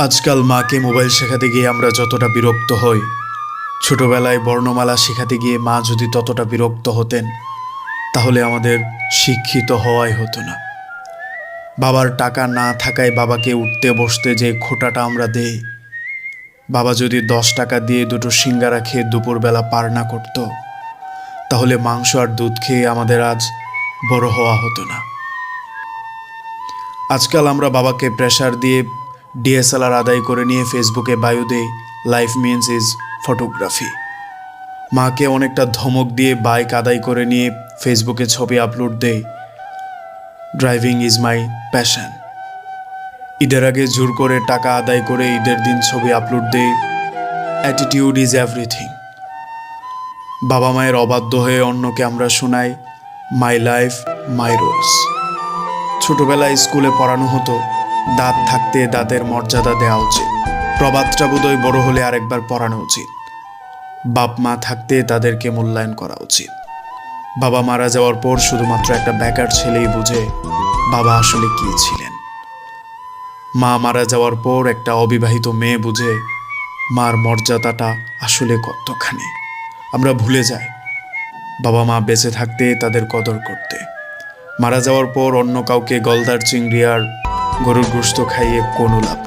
আজকাল মাকে মোবাইল শেখাতে গিয়ে আমরা যতটা বিরক্ত হই, ছোটবেলায় বর্ণমালা শেখাতে গিয়ে মা যদি ততটা বিরক্ত হতেন, তাহলে আমাদের শিক্ষিত হওয়াই হতো না। বাবার টাকা না থাকায় বাবাকে উঠতে বসতে যে খোঁটাটা আমরা দেই, বাবা যদি 10 টাকা দিয়ে দুটো সিঙ্গারা খেয়ে দুপুরবেলা পার না করতো, তাহলে মাংস আর দুধ খেয়ে আমাদের আজ বড় হওয়া হতো না। আজকাল আমরা বাবাকে প্রেশার দিয়ে ডিএসএলআর আদায় করে নিয়ে ফেসবুকে বায়ু দেই, লাইফ মিনস ইজ ফটোগ্রাফি। মাকে অনেকটা ধমক দিয়ে বাইক আদায় করে নিয়ে ফেসবুকে ছবি আপলোড দেই, ড্রাইভিং ইজ মাই প্যাশন। ঈদের আগে জোর করে টাকা আদায় করে ঈদের দিন ছবি আপলোড দেই, অ্যাটিটিউড ইজ এভরিথিং। বাবা মায়ের অবাধ্য হয়ে অন্যকে আমরা শোনাই, মাই লাইফ মাই রুলস। ছোটবেলায় স্কুলে পড়ানো হতো, দাঁত থাকতে দাঁতের মর্যাদা দেওয়া উচিত। প্রবাদটা বোধহয় বড় হলে আরেকবার পড়ানো উচিত। বাপ মা থাকতে তাদেরকে মূল্যায়ন করা উচিত। বাবা মারা যাওয়ার পর শুধুমাত্র একটা বেকার ছেলেই বুঝে বাবা আসলে কি ছিলেন। মা মারা যাওয়ার পর একটা অবিবাহিত মেয়ে বুঝে মার মর্যাদাটা আসলে কতখানি। আমরা ভুলে যাই বাবা মা বেঁচে থাকতে তাদের কদর করতে। মারা যাওয়ার পর অন্য কাউকে গলদার চিংড়ি আর গরুর গোশত খাইয়ে কোনো লাভ